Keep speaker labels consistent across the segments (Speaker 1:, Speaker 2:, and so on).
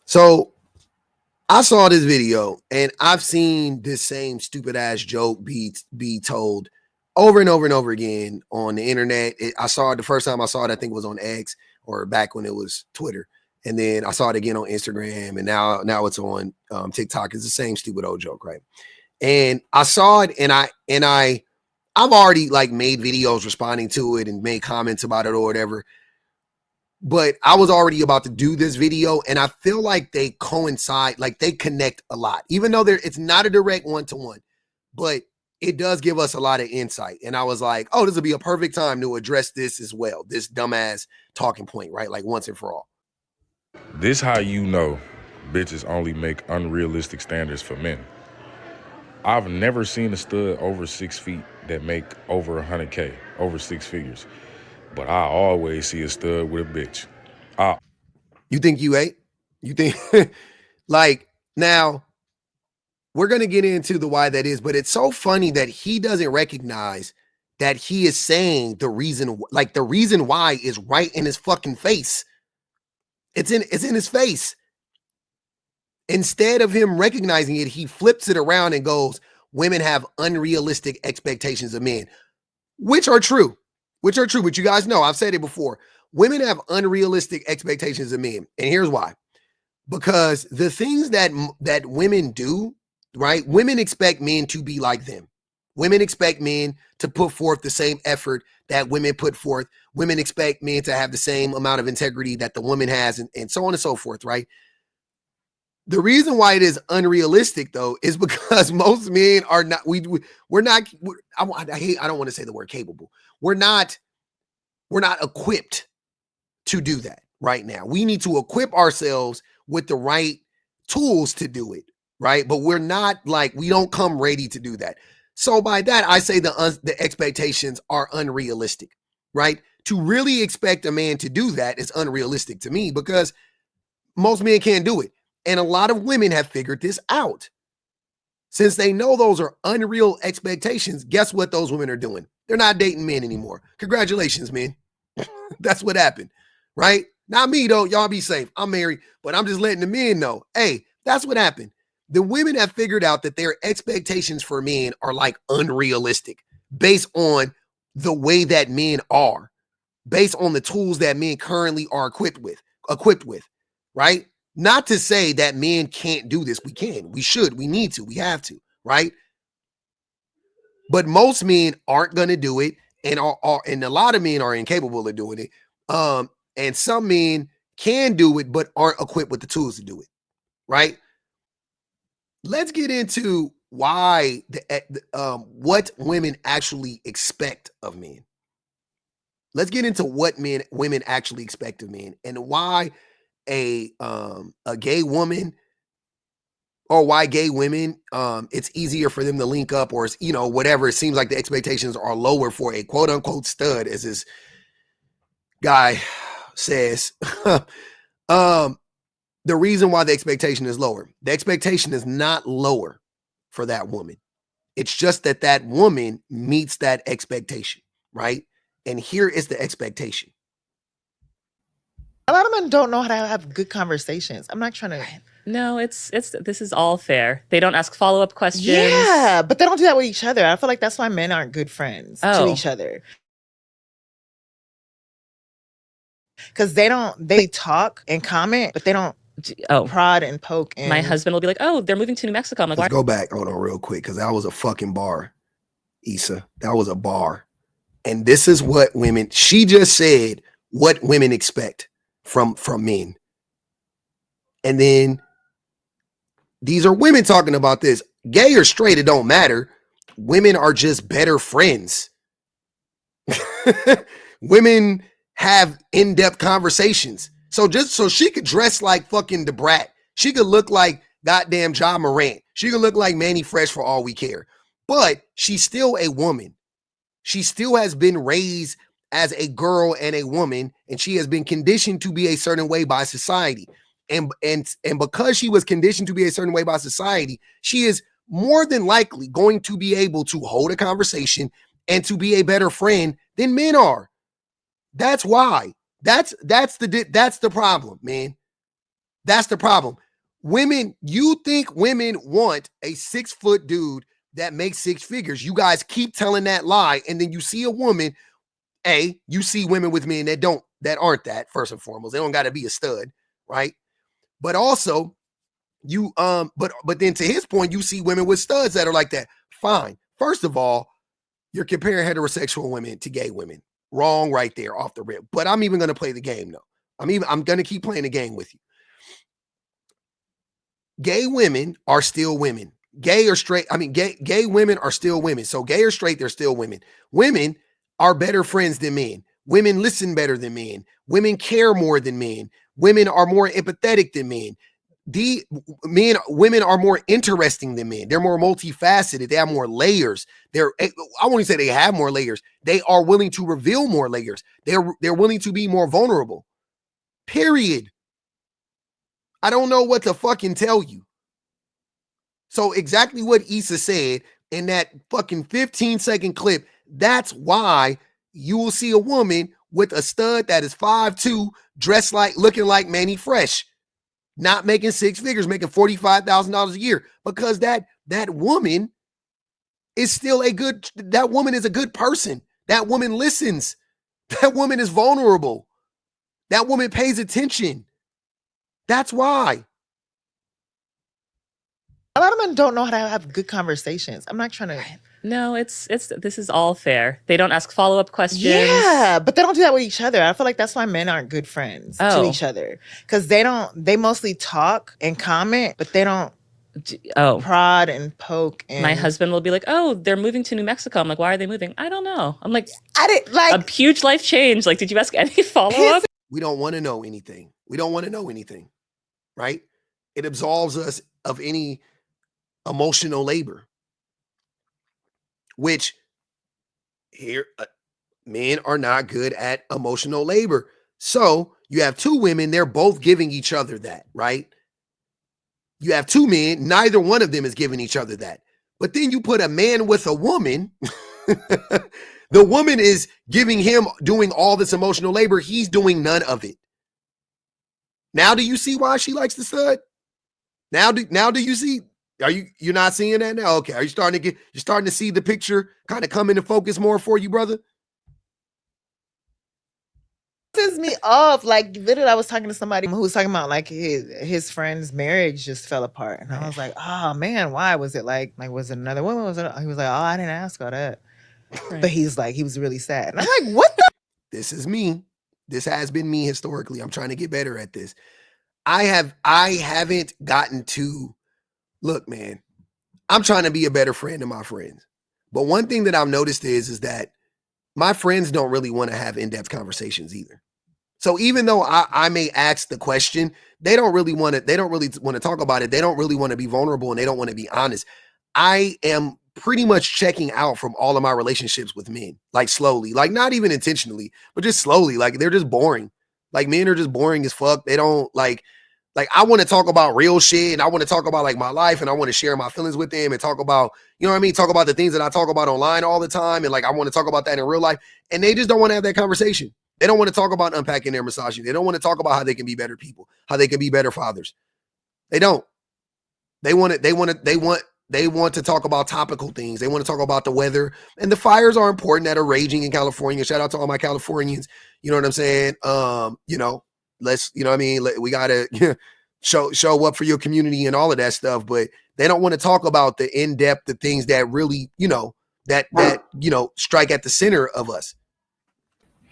Speaker 1: So I saw this video and I've seen this same stupid ass joke be told over and over and over again on the internet. I saw it the first time I saw it, I think it was on X or back when it was Twitter. And then I saw it again on Instagram, and now it's on TikTok. It's the same stupid old joke, right? And I saw it, and I've already like made videos responding to it and made comments about it or whatever. But I was already about to do this video, and I feel like they coincide, like they connect a lot, even though it's not a direct one-to-one, but it does give us a lot of insight. And I was like, oh, this would be a perfect time to address this as well, this dumbass talking point, right? Like once and for all.
Speaker 2: This how you know bitches only make unrealistic standards for men. I've never seen a stud over 6 feet that make over 100K, over 6 figures. But I always see a stud with a bitch.
Speaker 1: You think you ain't? You think like now we're going to get into the why that is, but it's so funny that he doesn't recognize that he is saying the reason why is right in his fucking face. It's in his face. Instead of him recognizing it, he flips it around and goes, women have unrealistic expectations of men, which are true. But you guys know, I've said it before. Women have unrealistic expectations of men. And here's why. Because the things that women do, right? Women expect men to be like them. Women expect men to put forth the same effort that women put forth. Women expect men to have the same amount of integrity that the woman has, and so on and so forth, right? The reason why it is unrealistic, though, is because most men are not, I don't want to say the word capable. We're not equipped to do that right now. We need to equip ourselves with the right tools to do it, right? But we're not like, we don't come ready to do that. So by that, I say the expectations are unrealistic, right? To really expect a man to do that is unrealistic to me because most men can't do it. And a lot of women have figured this out. Since they know those are unreal expectations, guess what those women are doing? They're not dating men anymore. Congratulations, men. That's what happened, right? Not me, though. Y'all be safe. I'm married, but I'm just letting the men know. Hey, that's what happened. The women have figured out that their expectations for men are like unrealistic based on the way that men are, based on the tools that men currently are equipped with, right? Not to say that men can't do this. We can, we should, we need to, we have to, right? But most men aren't going to do it, and and a lot of men are incapable of doing it. And some men can do it, but aren't equipped with the tools to do it, right? Let's get into why what women actually expect of men. Let's get into what women actually expect of men, and why a gay woman, or why gay women, it's easier for them to link up, or it's, whatever. It seems like the expectations are lower for a quote unquote stud, as this guy says. The reason why the expectation is lower, the expectation is not lower for that woman. It's just that woman meets that expectation, right? And here is the expectation.
Speaker 3: A lot of men don't know how to have good conversations. I'm not trying to.
Speaker 4: No, this is all fair. They don't ask follow-up questions.
Speaker 3: Yeah, but they don't do that with each other. I feel like that's why men aren't good friends to each other. Because they talk and comment, but they don't prod and poke. And
Speaker 4: my husband will be like, oh, they're moving to New Mexico. I'm like,
Speaker 1: let's go back. Hold on real quick, because that was a fucking bar, Issa. That was a bar. And this is what women, she just said what women expect from men. And then these are women talking about this. Gay or straight, it don't matter. Women are just better friends. Women have in-depth conversations. So she could dress like fucking the Brat. She could look like goddamn Ja Morant. She could look like Manny Fresh for all we care. But she's still a woman. She still has been raised as a girl and a woman, and she has been conditioned to be a certain way by society. And because she was conditioned to be a certain way by society, she is more than likely going to be able to hold a conversation and to be a better friend than men are. That's why. That's the problem, man. That's the problem. Women, you think women want a 6-foot dude that makes 6 figures. You guys keep telling that lie, and then you see a woman. You see women with men that aren't that, first and foremost. They don't got to be a stud, right? But also, you but then to his point, you see women with studs that are like that. Fine. First of all, you're comparing heterosexual women to gay women. Wrong right there off the rip. But I'm even going to play the game though. I'm going to keep playing the game with you. Gay women are still women. Gay or straight, gay women are still women. So gay or straight, they're still women. Women are better friends than men. Women listen better than men. Women care more than men. Women are more empathetic than men. Women are more interesting than men. They're more multifaceted. They have more layers. I won't say they have more layers. They are willing to reveal more layers. They're willing to be more vulnerable. Period. I don't know what to fucking tell you. So exactly what Issa said in that fucking 15-second clip, that's why you will see a woman with a stud that is 5'2", dressed like, looking like Manny Fresh, not making 6 figures, making $45,000 a year, because that woman is still that woman is a good person. That woman listens. That woman is vulnerable. That woman pays attention. That's why.
Speaker 3: A lot of men don't know how to have good conversations. I'm not trying to.
Speaker 4: No, this is all fair. They don't ask follow-up questions.
Speaker 3: Yeah, but they don't do that with each other. I feel like that's why men aren't good friends to each other, because they mostly talk and comment, but they don't prod and poke. And
Speaker 4: my husband will be like, "Oh, they're moving to New Mexico." I'm like, "Why are they moving?" I don't know. I'm like, I didn't like a huge life change. Like, did you ask any follow-up?
Speaker 1: We don't want to know anything. We don't want to know anything, right? It absolves us of any emotional labor, which here men are not good at emotional labor. So you have two women, they're both giving each other that, right? You have two men, neither one of them is giving each other that. But then you put a man with a woman, the woman is giving him, doing all this emotional labor. He's doing none of it. Now do you see why she likes the stud? Now do you see? You're not seeing that now? Okay. Are you starting to see the picture kind of come into focus more for you, brother?
Speaker 3: Pisses me off. Like, literally, I was talking to somebody who was talking about like his friend's marriage just fell apart, and I was like, oh man, why was it like was it another woman? He was like, oh, I didn't ask all that, but he was really sad, and I'm like, what the?
Speaker 1: This is me. This has been me historically. I'm trying to get better at this. I haven't gotten to. Look, man, I'm trying to be a better friend to my friends. But one thing that I've noticed is that my friends don't really want to have in-depth conversations either. So even though I may ask the question, they don't really want to talk about it. They don't really want to be vulnerable, and they don't want to be honest. I am pretty much checking out from all of my relationships with men, like slowly, like not even intentionally, but just slowly. Like they're just boring. Like men are just boring as fuck. They don't like I want to talk about real shit, and I want to talk about like my life, and I want to share my feelings with them and talk about, you know what I mean? Talk about the things that I talk about online all the time. And like, I want to talk about that in real life. And they just don't want to have that conversation. They don't want to talk about unpacking their misogyny. They don't want to talk about how they can be better people, how they can be better fathers. They don't. They want to talk about topical things. They want to talk about the weather, and the fires are important that are raging in California. Shout out to all my Californians. You know what I'm saying? Let's, you know what I mean? We got to show up for your community and all of that stuff, but they don't want to talk about the in-depth, the things that really, that strike at the center of us.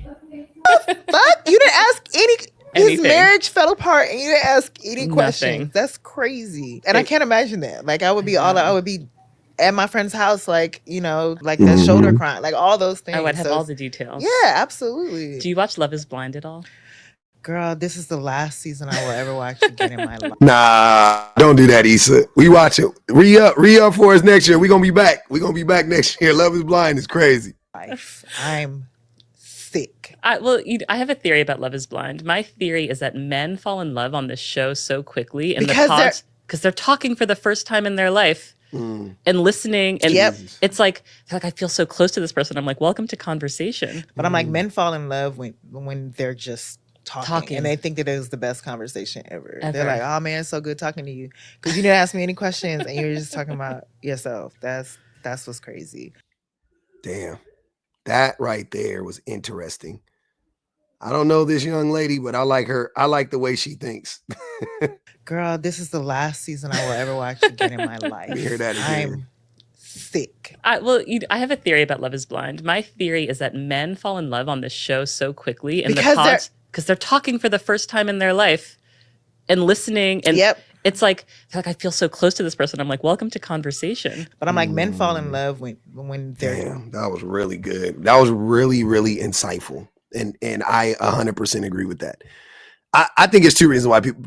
Speaker 3: Fuck, you didn't ask anything. His marriage fell apart and you didn't ask any questions. That's crazy. And I can't imagine that. Like I would be at my friend's house, like, that shoulder crying, like all those things.
Speaker 4: I would have all the details.
Speaker 3: Yeah, absolutely.
Speaker 4: Do you watch Love is Blind at all?
Speaker 3: Girl, this is the last season I will ever watch again in my life.
Speaker 1: Nah, don't do that, Issa. We watch it. Re-up for us next year. We're going to be back. We're going to be back next year. Love is Blind is crazy.
Speaker 3: I'm sick.
Speaker 4: I have a theory about Love is Blind. My theory is that men fall in love on this show so quickly because they're talking for the first time in their life. And listening, and it's like they're like, I feel so close to this person. I'm like, welcome to conversation.
Speaker 3: But I'm like, men fall in love when they're just talking. And they think that it was the best conversation ever. They're like, oh man, it's so good talking to you. Because you didn't ask me any questions and you're just talking about yourself. That's what's crazy.
Speaker 1: Damn. That right there was interesting. I don't know this young lady, but I like her. I like the way she thinks.
Speaker 3: Girl, this is the last season I will ever watch again in my life.
Speaker 1: Let me hear that again.
Speaker 3: I'm sick.
Speaker 4: I have a theory about Love is Blind. My theory is that men fall in love on this show so quickly because they're talking for the first time in their life and listening. And it's like, I feel so close to this person. I'm like, welcome to conversation.
Speaker 3: But I'm like, men fall in love when they're...
Speaker 1: Damn, that was really good. That was really, really insightful. And I 100% agree with that. I think it's two reasons why people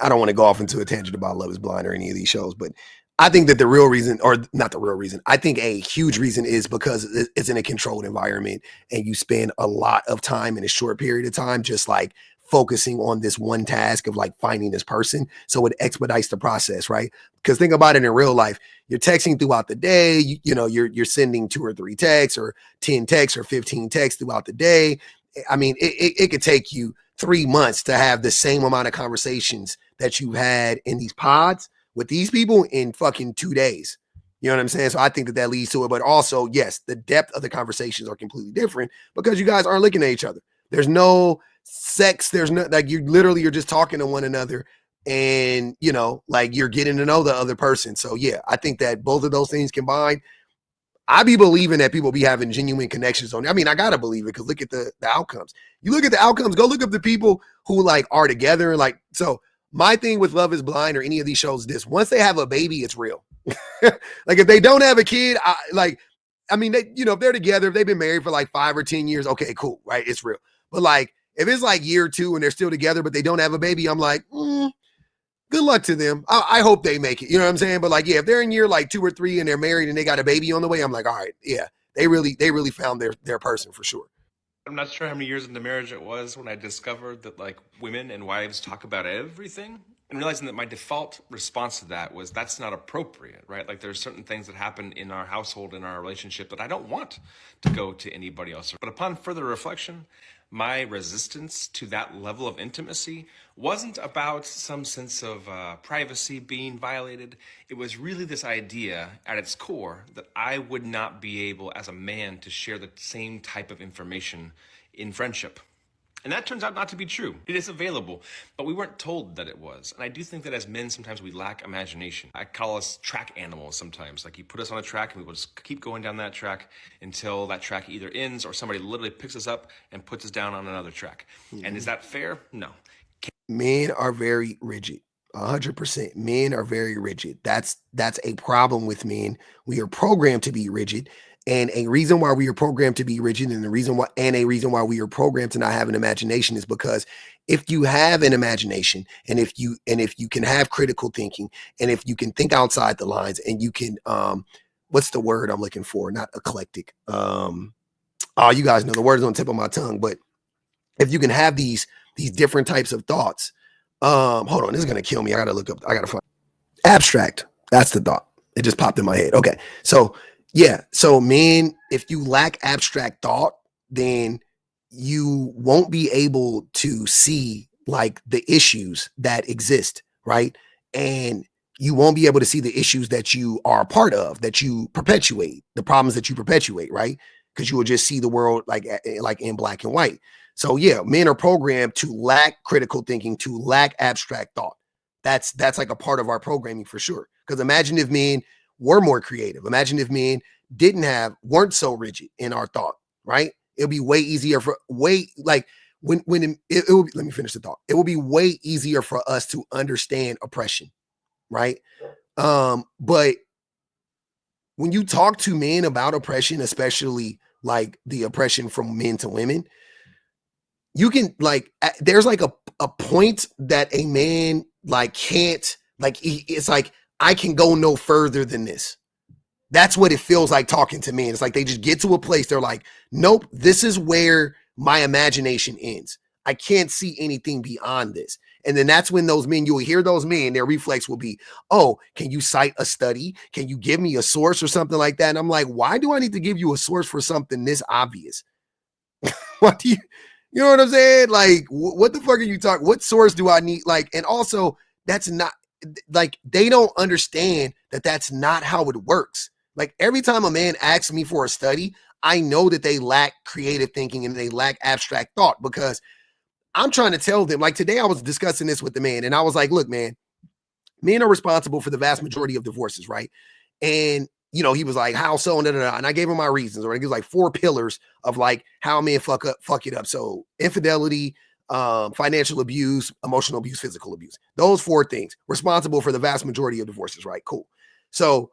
Speaker 1: I don't want to go off into a tangent about Love is Blind or any of these shows, but I think that the real reason, or not the real reason, I think a huge reason is because it's in a controlled environment and you spend a lot of time in a short period of time just like focusing on this one task of like finding this person. So it expedites the process, right? Because think about it in real life. You're texting throughout the day, you're sending 2 or 3 texts or 10 texts or 15 texts throughout the day. I mean, it could take you 3 months to have the same amount of conversations that you had in these pods with these people in fucking 2 days. You know what I'm saying? So I think that leads to it. But also, yes, the depth of the conversations are completely different because you guys aren't looking at each other. There's no sex. There's no, like, you're just talking to one another and, like you're getting to know the other person. So yeah, I think that both of those things combined, I be believing that people be having genuine connections on. I mean, I gotta believe it because look at the outcomes. You look at the outcomes, go look up the people who like are together. Like, so my thing with Love is Blind or any of these shows is this: once they have a baby, it's real. Like if they don't have a kid, if they're together, if they've been married for like 5 or 10 years, okay, cool, right? It's real. But like if it's like year 2 and they're still together, but they don't have a baby, I'm like, good luck to them. I hope they make it. You know what I'm saying? But like, yeah, if they're in year like 2 or 3 and they're married and they got a baby on the way, I'm like, all right, yeah, they really found their person for sure.
Speaker 5: I'm not sure how many years into marriage it was when I discovered that like women and wives talk about everything, and realizing that my default response to that was that's not appropriate, right? Like there's certain things that happen in our household, in our relationship that I don't want to go to anybody else. But upon further reflection, my resistance to that level of intimacy wasn't about some sense of privacy being violated. It was really this idea at its core that I would not be able as a man to share the same type of information in friendship. And that turns out not to be true. It is available, but we weren't told that it was. And I do think that as men, sometimes we lack imagination. I call us track animals sometimes. Like you put us on a track and we will just keep going down that track until that track either ends or somebody literally picks us up and puts us down on another track. Mm-hmm. And is that fair? No.
Speaker 1: Men are very rigid. 100%. Men are very rigid. That's a problem with men. We are programmed to be rigid. And a reason why we are programmed to be rigid and a reason why we are programmed to not have an imagination is because if you have an imagination and if you can have critical thinking and if you can think outside the lines and you can, what's the word I'm looking for? Not eclectic. You guys know the word is on the tip of my tongue, but if you can have these different types of thoughts, hold on, this is going to kill me. I got to find abstract. That's the thought. It just popped in my head. Okay. So men, if you lack abstract thought, then you won't be able to see like the issues that exist, right? And you won't be able to see the issues that you are a part of, that you perpetuate, the problems that you perpetuate, right? Because you will just see the world like in black and white. So yeah, men are programmed to lack critical thinking, to lack abstract thought. That's like a part of our programming for sure. Because imagine if men were more creative. Imagine if men weren't so rigid in our thought, right? It'll be way easier let me finish the thought. It will be way easier for us to understand oppression, right? But when you talk to men about oppression, especially like the oppression from men to women, you can there's like a point that a man like can't, like it's like, I can go no further than this. That's what it feels like talking to men. It's like they just get to a place. They're like, nope, this is where my imagination ends. I can't see anything beyond this. And then that's when those men, you'll hear those men, their reflex will be, oh, can you cite a study? Can you give me a source or something like that? And I'm like, why do I need to give you a source for something this obvious? You know what I'm saying? Like, what the fuck are you talking? What source do I need? Like, and also that's not like, they don't understand that that's not how it works. Like, every time a man asks me for a study, I know that they lack creative thinking and they lack abstract thought, because I'm trying to tell them, like today I was discussing this with the man and I was like, look, man, men are responsible for the vast majority of divorces, right? And he was like, how so? And I gave him my reasons, or it was like 4 pillars of like how men fuck it up. So infidelity, financial abuse, emotional abuse, physical abuse. Those 4 things responsible for the vast majority of divorces, right? Cool. So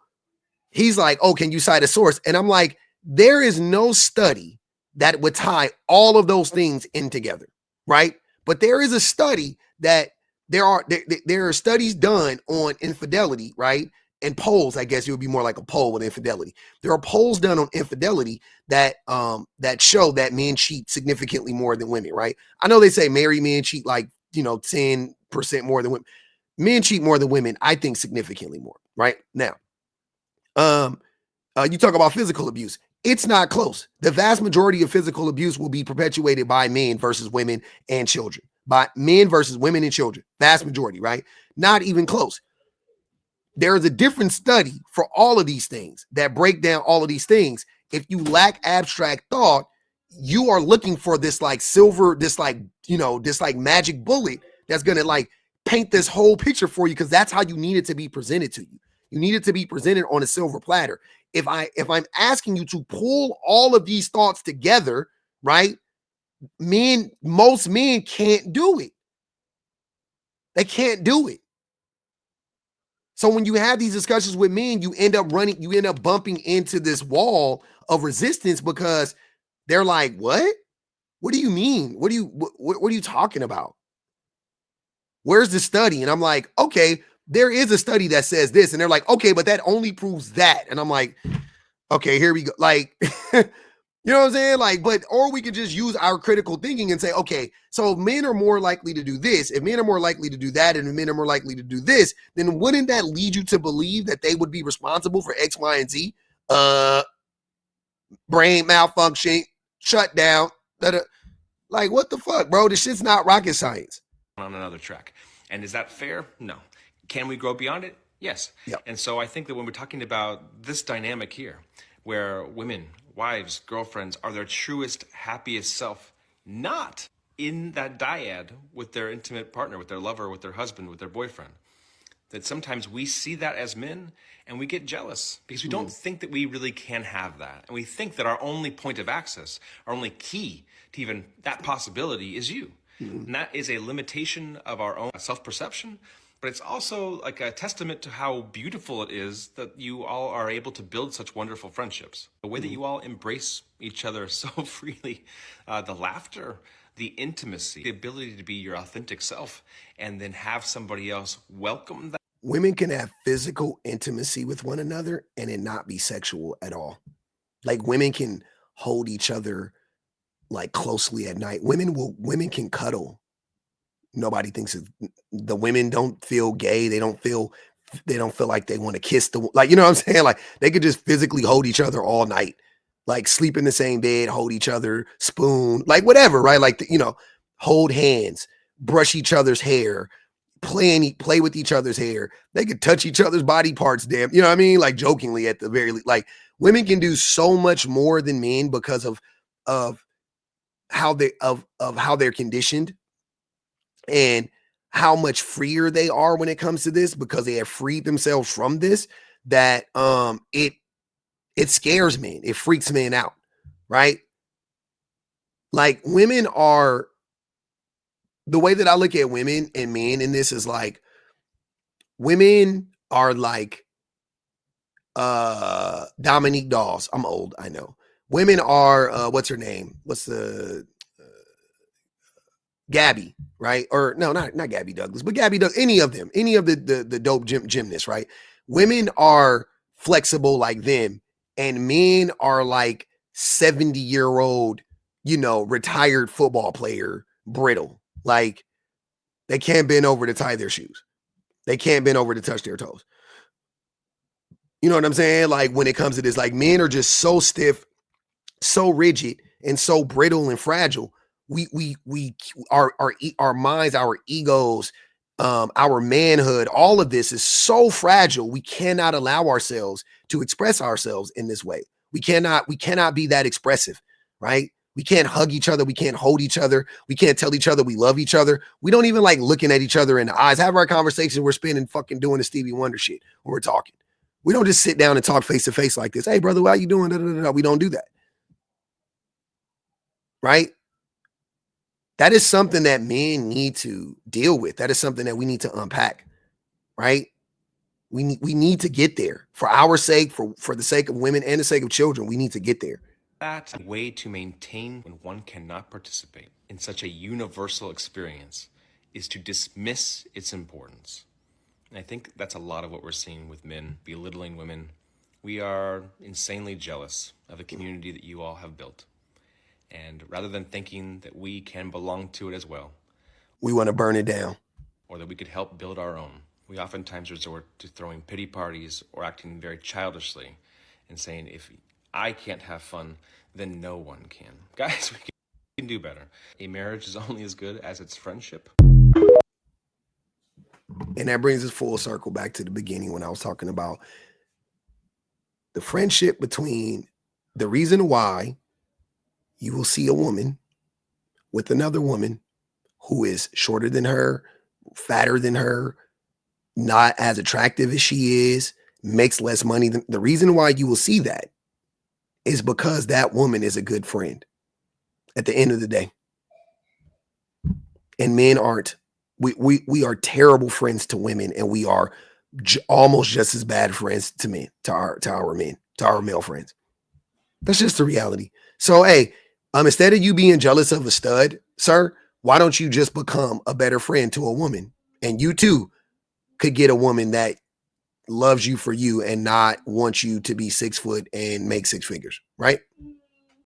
Speaker 1: he's like, oh, can you cite a source? And I'm like, there is no study that would tie all of those things in together, right? But there is a study that there are studies done on infidelity, right? And polls, I guess it would be more like a poll with infidelity. There are polls done on infidelity that show that men cheat significantly more than women, right? I know they say married men cheat like 10% more than women. Men cheat more than women, I think significantly more, right? Now, you talk about physical abuse. It's not close. The vast majority of physical abuse will be perpetuated by men versus women and children. By men versus women and children. Vast majority, right? Not even close. There is a different study for all of these things that break down all of these things. If you lack abstract thought, you are looking for this like silver, this like magic bullet that's going to like paint this whole picture for you, because that's how you need it to be presented to you. You need it to be presented on a silver platter. If I'm asking you to pull all of these thoughts together, right? Most men can't do it. They can't do it. So when you have these discussions with men, you end up bumping into this wall of resistance, because they're like, what? What do you mean? What are you talking about? Where's the study? And I'm like, okay, there is a study that says this. And they're like, okay, but that only proves that. And I'm like, okay, here we go. Like, you know what I'm saying? Like, or we could just use our critical thinking and say, okay, so if men are more likely to do this, if men are more likely to do that, and if men are more likely to do this, then wouldn't that lead you to believe that they would be responsible for X, Y, and Z? Brain malfunction, shutdown. Like, what the fuck, bro? This shit's not rocket science.
Speaker 5: On another track. And is that fair? No. Can we grow beyond it? Yes. Yep. And so I think that when we're talking about this dynamic here, where women, wives, girlfriends are their truest, happiest self, not in that dyad with their intimate partner, with their lover, with their husband, with their boyfriend, that sometimes we see that as men and we get jealous because we don't think that we really can have that. And we think that our only point of access, our only key to even that possibility is you. And that is a limitation of our own self-perception, but it's also like a testament to how beautiful it is that you all are able to build such wonderful friendships. The way that you all embrace each other so freely, the laughter, the intimacy, the ability to be your authentic self, and then have somebody else welcome that.
Speaker 1: Women can have physical intimacy with one another and it not be sexual at all. Like, women can hold each other like closely at night. Women can cuddle. Nobody thinks the women don't feel gay. They don't feel like they want to kiss like, you know what I'm saying? Like, they could just physically hold each other all night, like sleep in the same bed, hold each other, spoon, like whatever, right? Like, hold hands, brush each other's hair, play with each other's hair. They could touch each other's body parts, damn, you know what I mean? Like, jokingly at the very least. Like, women can do so much more than men because of how they're conditioned and how much freer they are when it comes to this, because they have freed themselves from this, that it scares men. It freaks men out, right? Like, women are, the way that I look at women and men in this is like, women are like Dominique Dawes. I'm old, I know. Women are what's her name? What's the Gabby, right? Or no, not Gabby Douglas, but Gabby Douglas, any of them, any of the dope gymnasts, right? Women are flexible like them, and men are like 70-year-old, retired football player, brittle. Like, they can't bend over to tie their shoes. They can't bend over to touch their toes. You know what I'm saying? Like, when it comes to this, like, men are just so stiff, so rigid, and so brittle and fragile. our minds, our egos, our manhood, all of this is so fragile. We cannot allow ourselves to express ourselves in this way. We cannot be that expressive, right? We can't hug each other. We can't hold each other. We can't tell each other we love each other. We don't even like looking at each other in the eyes. Have our conversation. We're spending fucking doing the Stevie Wonder shit when we're talking. We don't just sit down and talk face to face like this. Hey, brother, how you doing? Da, da, da, da. We don't do that. Right? That is something that men need to deal with. That is something that we need to unpack. Right? We need to get there for our sake, for the sake of women and the sake of children. We need to get there.
Speaker 5: That's a way to maintain when one cannot participate in such a universal experience is to dismiss its importance. And I think that's a lot of what we're seeing with men belittling women. We are insanely jealous of the community that you all have built. And rather than thinking that we can belong to it as well,
Speaker 1: we want to burn it down.
Speaker 5: Or that we could help build our own. We oftentimes resort to throwing pity parties or acting very childishly and saying, if I can't have fun, then no one can. Guys, we can do better. A marriage is only as good as its friendship.
Speaker 1: And that brings us full circle back to the beginning when I was talking about the friendship between the reason why you will see a woman with another woman who is shorter than her, fatter than her, not as attractive as she is, makes less money than the reason why you will see that is because that woman is a good friend at the end of the day. And men aren't. We are terrible friends to women, and we are almost just as bad friends to men, to our men, to our male friends. That's just the reality. So, hey, instead of you being jealous of a stud, sir, why don't you just become a better friend to a woman? And you too could get a woman that loves you for you and not wants you to be 6 foot and make 6 figures, right?